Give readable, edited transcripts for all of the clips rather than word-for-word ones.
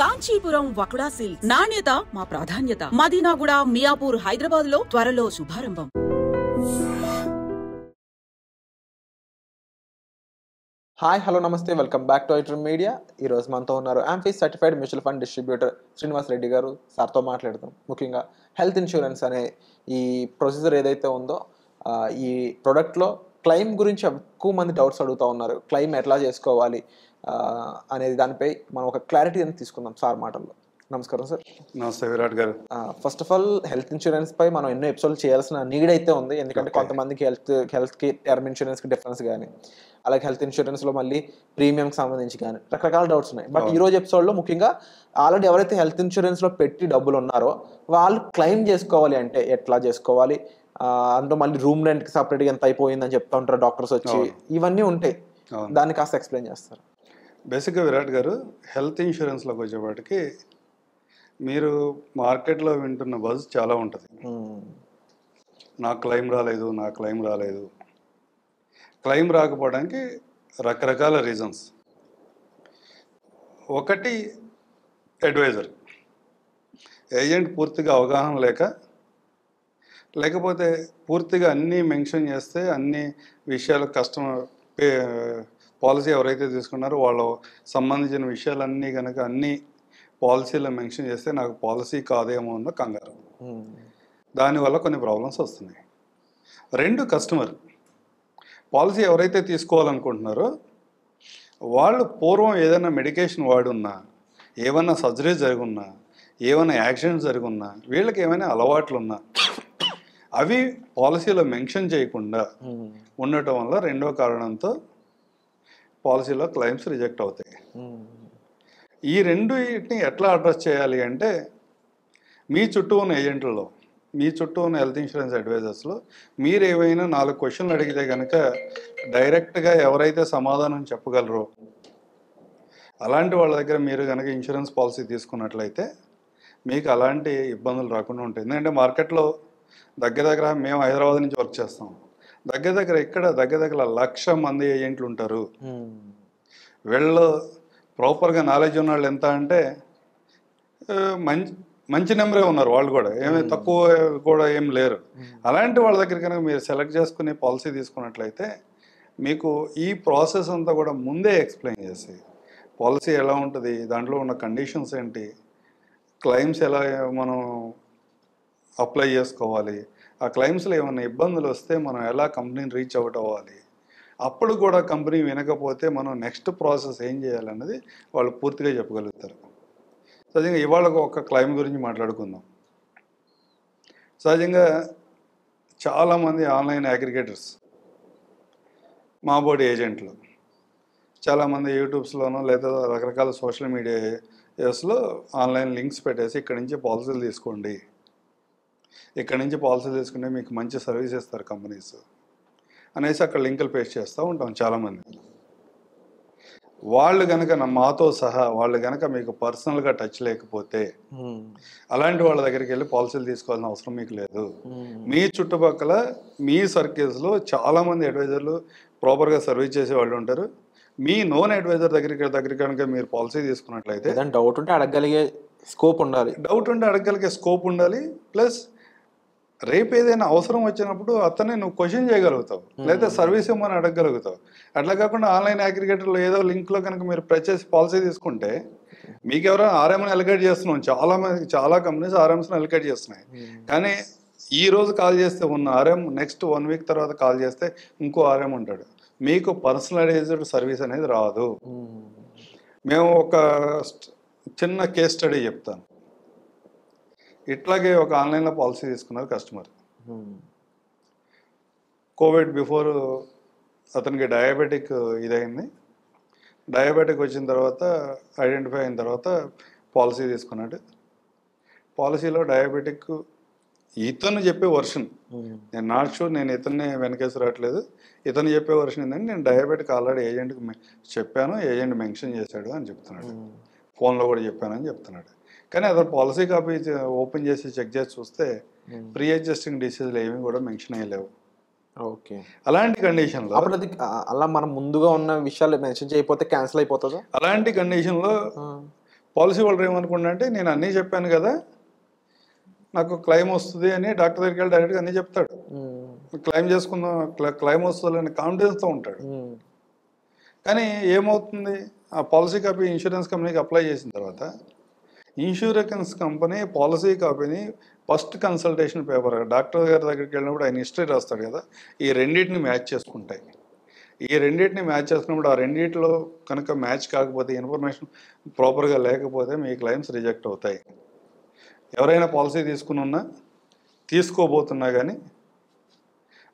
Kanchipuram వకుడా silks నాణ్యత మా ప్రాధాన్యత. మదీనాగూడ, మియాపూర్, హైదరాబాద్ లో త్వరలో శుభారంభం. హాయ్, హలో, నమస్తే, welcome back to iTrum media. ఈరోజు మనతో ఉన్నారు AMFI certified mutual fund distributor Srinivas Reddy గారు. సార్తో మాట్లాడదాం. ముఖ్యంగా హెల్త్ ఇన్సూరెన్స్ అనే ఈ ప్రొసీజర్ ఏదైతే ఉందో, ఈ ప్రొడక్ట్లో క్లెయిమ్ గురించి ఎక్కువ మంది డౌట్స్ అడుగుతూ ఉన్నారు. క్లెయిమ్ ఎట్లా చేసుకోవాలి అనేది దానిపై మనం ఒక క్లారిటీ అని తీసుకుందాం సార్ మాటల్లో. నమస్కారం సార్. నమస్తే విరాట్ గారు. First of all, health insurance పై మనం ఎన్నో ఎపిసోడ్లు చేయాల్సిన నీడ్ అయితే ఉంది. ఎందుకంటే కొంతమందికి హెల్త్కి టర్మ్ ఇన్సూరెన్స్కి డిఫరెన్స్ కానీ, అలాగే హెల్త్ ఇన్సూరెన్స్లో మళ్ళీ ప్రీమియంకి సంబంధించి కానీ రకరకాల డౌట్స్ ఉన్నాయి. బట్ ఈ రోజు ఎపిసోడ్లో ముఖ్యంగా ఆల్రెడీ ఎవరైతే హెల్త్ ఇన్సూరెన్స్లో పెట్టి డబ్బులు ఉన్నారో వాళ్ళు క్లెయిమ్ చేసుకోవాలి అంటే ఎట్లా చేసుకోవాలి, అందులో మళ్ళీ రూమ్ రెంట్కి సపరేట్గా ఎంత అయిపోయిందని చెప్తా ఉంటారు డాక్టర్స్ వచ్చి, ఇవన్నీ ఉంటాయి. దాన్ని కాస్త ఎక్స్ప్లెయిన్ చేస్తారు. బేసిక్గా విరాట్ గారు, హెల్త్ ఇన్సూరెన్స్లోకి వచ్చేవాటికి మీరు మార్కెట్లో వింటున్న బజ్ చాలా ఉంటుంది. నాకు క్లెయిమ్ రాలేదు, నాకు క్లెయిమ్ రాలేదు. క్లెయిమ్ రాకపోవడానికి రకరకాల రీజన్స్. ఒకటి, అడ్వైజర్ ఏజెంట్ పూర్తిగా అవగాహన లేకపోతే పూర్తిగా అన్నీ మెన్షన్ చేస్తే అన్ని విషయాలు కస్టమర్ పాలసీ ఎవరైతే తీసుకున్నారో వాళ్ళ సంబంధించిన విషయాలన్నీ కనుక అన్ని పాలసీలో మెన్షన్ చేస్తే నాకు పాలసీ కాదేమో అన్న కంగారు. దానివల్ల కొన్ని ప్రాబ్లమ్స్ వస్తున్నాయి. రెండు, కస్టమర్ పాలసీ ఎవరైతే తీసుకోవాలనుకుంటున్నారో వాళ్ళు పూర్వం ఏదైనా మెడికేషన్ వాడున్నా, ఏమైనా సర్జరీ జరుగున్నా, ఏమైనా యాక్సిడెంట్ జరుగున్నా, వీళ్ళకి ఏమైనా అలవాట్లు ఉన్నా అవి పాలసీలో మెన్షన్ చేయకుండా ఉండటం వల్ల రెండో కారణంతో పాలసీలో క్లెయిమ్స్ రిజెక్ట్ అవుతాయి. ఈ రెండుని ఎట్లా అడ్రస్ చేయాలి అంటే, మీ చుట్టూ ఉన్న ఏజెంట్లలో, మీ చుట్టూ ఉన్న హెల్త్ ఇన్సూరెన్స్ అడ్వైజర్స్లో మీరు ఏవైనా 4 క్వశ్చన్లు అడిగితే కనుక డైరెక్ట్గా ఎవరైతే సమాధానం చెప్పగలరో అలాంటి వాళ్ళ దగ్గర మీరు కనుక ఇన్సూరెన్స్ పాలసీ తీసుకున్నట్లయితే మీకు అలాంటి ఇబ్బందులు రాకుండా ఉంటాయి. ఎందుకంటే మార్కెట్లో దగ్గర మేము హైదరాబాద్ నుంచి వర్క్ చేస్తాం. దగ్గర 1,00,000 మంది ఏజెంట్లు ఉంటారు. వీళ్ళు ప్రాపర్గా నాలెడ్జ్ ఉన్న వాళ్ళు ఎంత అంటే మంచి నెంబరే ఉన్నారు. వాళ్ళు కూడా ఏమి తక్కువ కూడా ఏం లేరు. అలాంటి వాళ్ళ దగ్గర కనుక మీరు సెలెక్ట్ చేసుకుని పాలసీ తీసుకున్నట్లయితే మీకు ఈ ప్రాసెస్ అంతా కూడా ముందే ఎక్స్ప్లెయిన్ చేసి, పాలసీ ఎలా ఉంటుంది, దాంట్లో ఉన్న కండిషన్స్ ఏంటి, క్లెయిమ్స్ ఎలా మనం అప్లై చేసుకోవాలి, ఆ క్లెయిమ్స్లో ఏమైనా ఇబ్బందులు వస్తే మనం ఎలా కంపెనీని రీచ్ అవుట్ అవ్వాలి, అప్పుడు కూడా కంపెనీ వినకపోతే మనం నెక్స్ట్ ప్రాసెస్ ఏం చేయాలన్నది వాళ్ళు పూర్తిగా చెప్పగలుగుతారు. సహజంగా ఇవాళ ఒక క్లెయిమ్ గురించి మాట్లాడుకుందాం. సహజంగా చాలామంది ఆన్లైన్ అగ్రిగేటర్స్, మా బోర్డు ఏజెంట్లు చాలామంది యూట్యూబ్స్లోనూ లేదా రకరకాల సోషల్ మీడియాస్లో ఆన్లైన్ లింక్స్ పెట్టేసి ఇక్కడి నుంచి పాలసీలు తీసుకోండి, ఇక్కడి నుంచి పాలసీలు తీసుకుంటే మీకు మంచి సర్వీస్ ఇస్తారు కంపెనీస్ అనేసి అక్కడ లింకులు పేస్ట్ చేస్తూ ఉంటాం చాలామంది. వాళ్ళు కనుక మాతో సహా వాళ్ళు కనుక మీకు పర్సనల్గా టచ్ లేకపోతే అలాంటి వాళ్ళ దగ్గరికి వెళ్ళి పాలసీలు తీసుకోవాల్సిన అవసరం మీకు లేదు. మీ చుట్టుపక్కల మీ సర్కిల్స్లో చాలామంది అడ్వైజర్లు ప్రాపర్గా సర్వీస్ చేసే వాళ్ళు ఉంటారు. మీ నోన్ అడ్వైజర్ దగ్గర కనుక మీరు పాలసీ తీసుకున్నట్లయితే డౌట్ ఉంటే అడగగలిగే స్కోప్ ఉండాలి. ప్లస్ రేపు ఏదైనా అవసరం వచ్చినప్పుడు అతన్ని నువ్వు క్వశ్చన్ చేయగలుగుతావు, లేదా సర్వీస్ ఇవ్వమని అడగగలుగుతావు. అట్లా కాకుండా ఆన్లైన్ అగ్రిగేటర్లో ఏదో లింక్లో కనుక మీరు ప్రెస్ చేసి పాలసీ తీసుకుంటే మీకు ఎవరైనా ఆర్ఎంని అలికేట్ చేస్తున్నాం. చాలా కంపెనీస్ ఆర్ఎంస్ని అలికేట్ చేస్తున్నాయి. కానీ ఈ రోజు కాల్ చేస్తే ఉన్న ఆర్ఎం నెక్స్ట్ 1 వీక్ తర్వాత కాల్ చేస్తే ఇంకో ఆర్ఎం ఉంటాడు. మీకు పర్సనలైజ్డ్ సర్వీస్ అనేది రాదు. మేము ఒక చిన్న కేస్ స్టడీ చెప్తాను. ఇట్లాగే ఒక ఆన్లైన్లో పాలసీ తీసుకున్నారు కస్టమర్. కోవిడ్ బిఫోర్ అతనికి డయాబెటిక్ ఇదైంది. డయాబెటిక్ వచ్చిన తర్వాత ఐడెంటిఫై అయిన తర్వాత పాలసీ తీసుకున్నాడు. పాలసీలో డయాబెటిక్ ఇతను చెప్పే వర్షన్, నేను నాట్ షూర్, నేను ఇతన్ని వెనకేసి రావట్లేదు, ఇతను చెప్పే వర్షన్ ఏంటంటే నేను డయాబెటిక్ ఆల్రెడీ ఏజెంట్కి చెప్పాను, ఏజెంట్ మెన్షన్ చేశాడు అని చెప్తున్నాడు, ఫోన్లో కూడా చెప్పానని చెప్తున్నాడు. కానీ అతను పాలసీ కాపీ ఓపెన్ చేసి చెక్ చేసి చూస్తే ప్రీ ఎగ్జిస్టింగ్ డిసీజ్లు ఏమి కూడా మెన్షన్ అయ్యలేవు. ఓకే, అలాంటి కండిషన్లో అలా మనం ముందుగా ఉన్న విషయాలు మెన్షన్ చేయకపోతే క్యాన్సిల్ అయిపోతుందా? అలాంటి కండిషన్లో పాలసీ హోల్డర్ ఏమనుకుంటా అంటే నేను అన్నీ చెప్పాను కదా, నాకు క్లెయిమ్ వస్తుంది అని డాక్టర్ దగ్గరికి వెళ్ళి డైరెక్ట్గా అన్నీ చెప్తాడు. క్లెయిమ్ చేసుకుందాం, క్లెయిమ్ వస్తుంది అని కాన్ఫిడెన్స్తో ఉంటాడు. కానీ ఏమవుతుంది, ఆ పాలసీ కాపీ ఇన్సూరెన్స్ కంపెనీకి అప్లై చేసిన తర్వాత ఇన్సూరెన్స్ కంపెనీ పాలసీ కాపీని ఫస్ట్ కన్సల్టేషన్ పేపర్ డాక్టర్ గారి దగ్గరికి వెళ్ళినప్పుడు ఆయన హిస్టరీ రాస్తాడు కదా, ఈ రెండింటిని మ్యాచ్ చేసుకుంటాయి. ఈ రెండింటిని మ్యాచ్ చేసుకున్నప్పుడు ఆ రెండింటిలో కనుక మ్యాచ్ కాకపోతే, ఇన్ఫర్మేషన్ ప్రాపర్గా లేకపోతే మీ క్లెయిమ్స్ రిజెక్ట్ అవుతాయి. ఎవరైనా పాలసీ తీసుకోబోతున్నా కానీ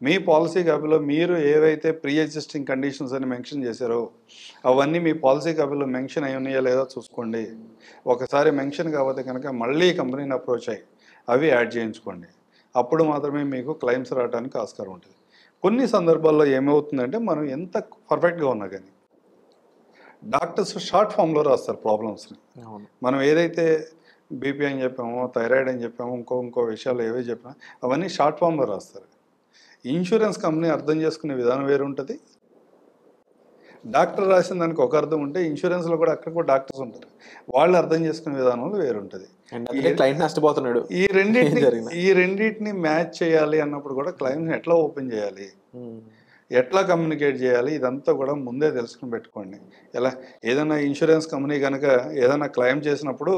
మీ పాలసీ కాపీలో మీరు ఏవైతే ప్రీ ఎగ్జిస్టింగ్ కండిషన్స్ అని మెన్షన్ చేశారో అవన్నీ మీ పాలసీ కాపీలో మెన్షన్ అయి ఉన్నాయో లేదో చూసుకోండి. ఒకసారి మెన్షన్ కాకపోతే కనుక మళ్ళీ కంపెనీని అప్రోచ్ అయ్యి అవి యాడ్ చేయించుకోండి. అప్పుడు మాత్రమే మీకు క్లెయిమ్స్ రావడానికి ఆస్కారం ఉంటుంది. కొన్ని సందర్భాల్లో ఏమవుతుందంటే మనం ఎంత పర్ఫెక్ట్గా ఉన్నా కానీ డాక్టర్స్ షార్ట్ ఫామ్లో రాస్తారు ప్రాబ్లమ్స్ని. మనం ఏదైతే బీపీ అని చెప్పామో, థైరాయిడ్ అని చెప్పామో, ఇంకో విషయాలు ఏవే చెప్పామో అవన్నీ షార్ట్ ఫామ్లో రాస్తారు. ఇన్సూరెన్స్ కంపెనీ అర్థం చేసుకునే విధానం వేరు ఉంటుంది. డాక్టర్ రాసిన దానికి ఒక అర్థం ఉంటే ఇన్సూరెన్స్లో కూడా అక్కడ కూడా డాక్టర్స్ ఉంటారు, వాళ్ళు అర్థం చేసుకునే విధానంలో వేరుంటుంది. క్లయింట్ నష్టపోతున్నాడు. ఈ రెండింటిని మ్యాచ్ చేయాలి అన్నప్పుడు కూడా క్లైమ్ని ఎట్లా ఓపెన్ చేయాలి, ఎట్లా కమ్యూనికేట్ చేయాలి, ఇదంతా కూడా ముందే తెలుసుకుని పెట్టుకోండి. ఎలా ఏదైనా ఇన్సూరెన్స్ కంపెనీ కనుక ఏదైనా క్లెయిమ్ చేసినప్పుడు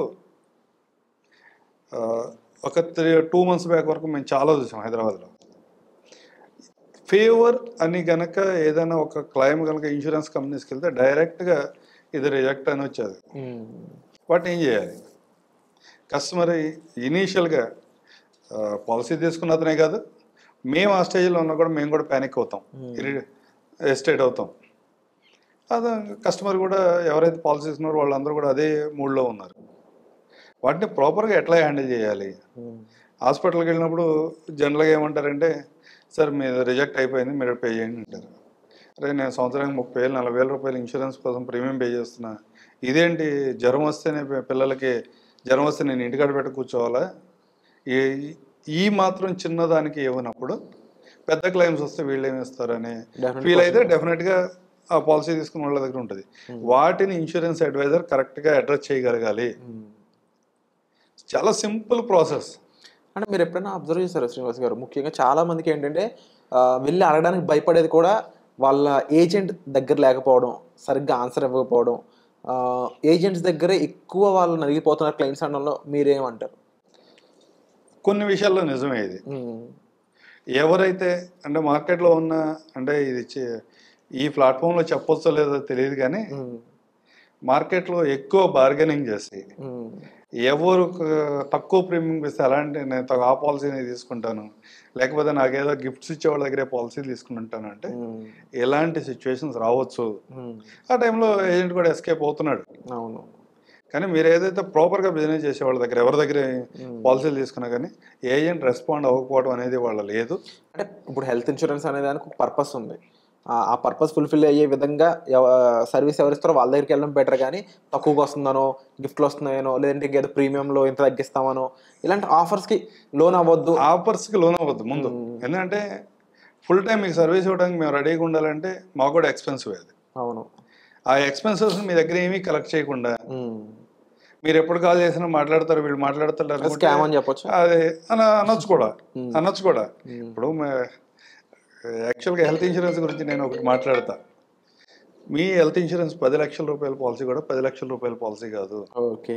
ఒక 2 months బ్యాక్ వరకు మేము చాలా చూసాం హైదరాబాద్లో. ఫేవర్ అని కనుక ఏదైనా ఒక క్లెయిమ్ కనుక ఇన్సూరెన్స్ కంపెనీస్కి వెళ్తే డైరెక్ట్గా ఇది రిజెక్ట్ అని వచ్చేది. వాటిని ఏం చేయాలి, కస్టమర్ ఇనీషియల్గా పాలసీ తీసుకున్న అతనే కాదు, మేము ఆ స్టేజ్లో ఉన్నా కూడా మేము కూడా ప్యానిక్ అవుతాం, ఎస్టేట్ అవుతాం. అదే కస్టమర్ కూడా ఎవరైతే పాలసీ తీసుకున్నారో వాళ్ళందరూ కూడా అదే మూడ్లో ఉన్నారు. వాటిని ప్రాపర్గా ఎట్లా హ్యాండిల్ చేయాలి. హాస్పిటల్కి వెళ్ళినప్పుడు జనరల్గా ఏమంటారంటే, సార్ మీరు రిజెక్ట్ అయిపోయింది, మీరు పే చేయండి అంటారు. అరే నేను సంవత్సరానికి 30,000-40,000 రూపాయలు ఇన్సూరెన్స్ కోసం ప్రీమియం పే చేస్తున్నా, ఇదేంటి జ్వరం వస్తేనే పిల్లలకి జ్వరం వస్తే నేను ఇంటికాడ పెట్టి కూర్చోవాలా, ఈ మాత్రం చిన్నదానికి ఇవ్వనప్పుడు పెద్ద క్లెయిమ్స్ వస్తే వీళ్ళు ఏమి ఇస్తారని ఫీల్ అయితే డెఫినెట్గా ఆ పాలసీ తీసుకున్న వాళ్ళ దగ్గర ఉంటుంది. వాటిని ఇన్సూరెన్స్ అడ్వైజర్ కరెక్ట్గా అడ్రస్ చేయగలగాలి. చాలా సింపుల్ ప్రాసెస్. అంటే మీరు ఎప్పుడైనా అబ్జర్వ్ చేశారు శ్రీనివాస్ గారు, ముఖ్యంగా చాలా మందికి ఏంటంటే వెళ్ళి అడగడానికి భయపడేది కూడా వాళ్ళ ఏజెంట్ దగ్గర లేకపోవడం, సరిగ్గా ఆన్సర్ ఇవ్వకపోవడం, ఏజెంట్స్ దగ్గరే ఎక్కువ వాళ్ళు నలిగిపోతున్నారు క్లెయిమ్స్ అనడంలో మీరేమంటారు? కొన్ని విషయాల్లో నిజమే ఇది. ఎవరైతే అంటే మార్కెట్లో ఉన్న అంటే ఇది ఈ ప్లాట్ఫామ్లో చెప్పొచ్చో లేదో తెలియదు కానీ మార్కెట్లో ఎక్కువ బార్గెనింగ్ చేసి ఎవరు తక్కువ ప్రీమియం ఇస్తే అలాంటి నేను ఆ పాలసీని తీసుకుంటాను, లేకపోతే నాకేదో గిఫ్ట్స్ ఇచ్చే వాళ్ళ దగ్గరే పాలసీ తీసుకుంటాను అంటే ఎలాంటి సిచ్యువేషన్స్ రావచ్చు. ఆ టైంలో ఏజెంట్ కూడా ఎస్కేప్ అవుతున్నాడు. అవును. కానీ మీరు ఏదైతే ప్రాపర్గా బిజినెస్ చేసే వాళ్ళ దగ్గర ఎవరి దగ్గర పాలసీలు తీసుకున్నా కానీ ఏజెంట్ రెస్పాండ్ అవ్వకపోవడం అనేది వాళ్ళ లేదు. అంటే ఇప్పుడు హెల్త్ ఇన్సూరెన్స్ అనే దానికి ఒక పర్పస్ ఉంది. ఆ పర్పస్ ఫుల్ఫిల్ అయ్యే విధంగా సర్వీస్ ఎవరిస్తారో వాళ్ళ దగ్గరికి వెళ్ళడం బెటర్. కానీ తక్కువగా వస్తుందనో, గిఫ్ట్లు వస్తున్నాయనో, లేదంటే ఇంకేదో ప్రీమియంలో ఇంత తగ్గిస్తామనో ఇలాంటి ఆఫర్స్కి లోన్ అవ్వద్దు. ముందు ఎందుకంటే ఫుల్ టైం మీకు సర్వీస్ ఇవ్వడానికి మేము రెడీగా ఉండాలంటే మాకు కూడా ఎక్స్పెన్సివ్ అది. అవును. ఆ ఎక్స్పెన్సెస్ మీ దగ్గర ఏమీ కలెక్ట్ చేయకుండా మీరు ఎప్పుడు కాల్ చేసినా మాట్లాడతారు, వీళ్ళు మాట్లాడతారు అని చెప్పొచ్చు. అదే అనొచ్చు కూడా. ఇప్పుడు యాక్చువల్గా హెల్త్ ఇన్సూరెన్స్ గురించి నేను ఒకటి మాట్లాడతా. మీ హెల్త్ ఇన్సూరెన్స్ 10 లక్షల రూపాయల పాలసీ కూడా 10 లక్షల రూపాయల పాలసీ కాదు. ఓకే.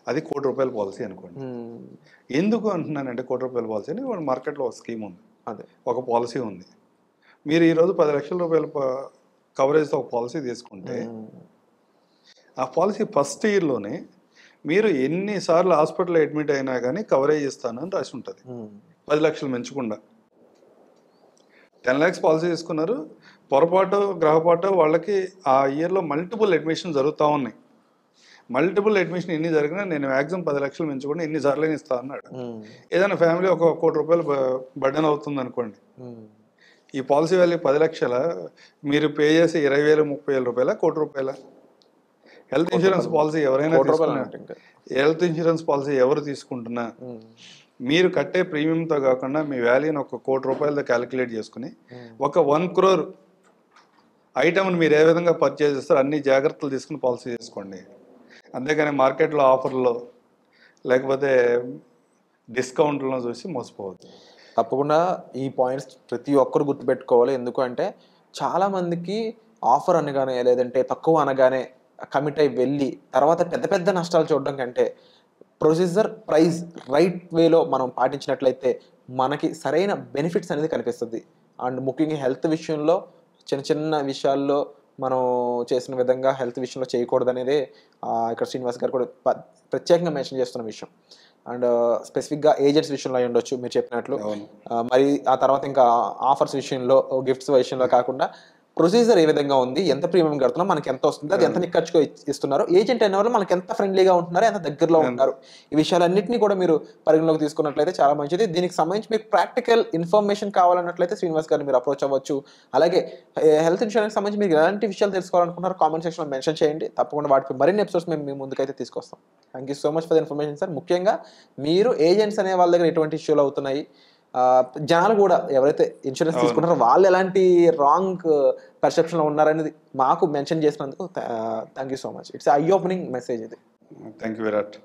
అది ₹1 కోటి పాలసీ అనుకోండి. ఎందుకు అంటున్నానంటే ₹1 కోటి పాలసీ అని వాళ్ళ మార్కెట్లో ఒక స్కీమ్ ఉంది, అదే ఒక పాలసీ ఉంది. మీరు ఈరోజు 10 లక్షల రూపాయల కవరేజ్తో ఒక పాలసీ తీసుకుంటే ఆ పాలసీ ఫస్ట్ ఇయర్లోనే మీరు ఎన్నిసార్లు హాస్పిటల్లో అడ్మిట్ అయినా కానీ కవరేజ్ ఇస్తానని రాసి ఉంటుంది. 10 లక్షలు పెంచకుండా 10 lakhs పాలసీ తీసుకున్నారు, పొరపాటు గ్రహపాటు వాళ్ళకి ఆ ఇయర్లో మల్టిపుల్ అడ్మిషన్ జరుగుతూ ఉన్నాయి. మల్టిపుల్ అడ్మిషన్ ఎన్ని జరిగినా నేను మ్యాక్సిమం 10 లక్షలు పెంచకుండా ఎన్నిసార్లు ఇస్తా అన్నాడు. ఏదైనా ఫ్యామిలీ ఒక ₹1 కోటి బర్డెన్ అవుతుంది అనుకోండి, ఈ పాలసీ వాల్యూ 10 లక్షల, మీరు పే చేసే 20,000 30,000 రూపాయల ₹1 కోటి. హెల్త్ ఇన్సూరెన్స్ పాలసీ ఎవరైనా హెల్త్ ఇన్సూరెన్స్ పాలసీ ఎవరు తీసుకుంటున్నా మీరు కట్టే ప్రీమియంతో కాకుండా మీ వాల్యూని ₹1 కోటి క్యాలిక్యులేట్ చేసుకుని ఒక 1 crore ఐటమ్ని మీరు ఏ విధంగా పర్చేజ్ చేస్తారో అన్ని జాగ్రత్తలు తీసుకుని పాలసీ చేసుకోండి. అంతేగాని మార్కెట్లో ఆఫర్లో లేకపోతే డిస్కౌంట్లో చూసి మోసపోవద్దు. తప్పకుండా ఈ పాయింట్స్ ప్రతి ఒక్కరు గుర్తుపెట్టుకోవాలి. ఎందుకంటే చాలామందికి ఆఫర్ అనగానే లేదంటే తక్కువ అనగానే కమిట్ అయి వెళ్ళి తర్వాత పెద్ద పెద్ద నష్టాలు చూడడం కంటే ప్రొసీజర్ ప్రైస్ రైట్ వేలో మనం పాటించినట్లయితే మనకి సరైన బెనిఫిట్స్ అనేది కనిపిస్తుంది. అండ్ ముఖ్యంగా హెల్త్ విషయంలో చిన్న చిన్న విషయాల్లో మనం చేసిన విధంగా హెల్త్ విషయంలో చేయకూడదు అనేది ఇక్కడ శ్రీనివాస్ గారు కూడా ప్రత్యేకంగా మెన్షన్ చేస్తున్న విషయం. అండ్ స్పెసిఫిక్గా ఏజెంట్స్ విషయంలో అయి ఉండొచ్చు మీరు చెప్పినట్లు. మరి ఆ తర్వాత ఇంకా ఆఫర్స్ విషయంలో గిఫ్ట్స్ విషయంలో కాకుండా ప్రొసీజర్ ఏ విధంగా ఉంది, ఎంత ప్రీమియం కడుతున్నాం, మనకి ఎంత వస్తుంది, అది ఎంత నిక్కచ్చుగా ఇస్తున్నారు, ఏజెంట్ అనే వాళ్ళు మనకి ఎంత ఫ్రెండ్లీగా ఉంటున్నారు, ఎంత దగ్గరలో ఉంటారు, ఈ విషయాలన్నింటినీ కూడా మీరు పరిగణలోకి తీసుకున్నట్లయితే చాలా మంచిది. దీనికి సంబంధించి మీకు ప్రాక్టికల్ ఇన్ఫర్మేషన్ కావాలన్నట్లయితే శ్రీనివాస్ గారిని మీరు అప్రోచ్ అవ్వచ్చు. అలాగే హెల్త్ ఇన్సూరెన్స్ సంబంధించి మీరు ఎలాంటి విషయాలు తెలుసుకోవాలనుకుంటున్నారు కామెంట్ సెక్షన్లో మెన్షన్ చేయండి. తప్పకుండా వాటిపై మరిన్ని ఎపిసోడ్స్ మేము మీ ముందుకైతే తీసుకొస్తాం. Thank you so much for the information sir. ముఖ్యంగా మీరు ఏజెంట్స్ అనే వాళ్ళ దగ్గర ఎటువంటి ఇష్యూలు అవుతున్నాయి, జనాలు కూడా ఎవరైతే ఇన్సూరెన్స్ తీసుకుంటారో వాళ్ళు ఎలాంటి రాంగ్ పర్సెప్షన్లో ఉన్నారనేది మాకు మెన్షన్ చేసినందుకు thank you so much. It's a opening message ఇది. Thank you Virat.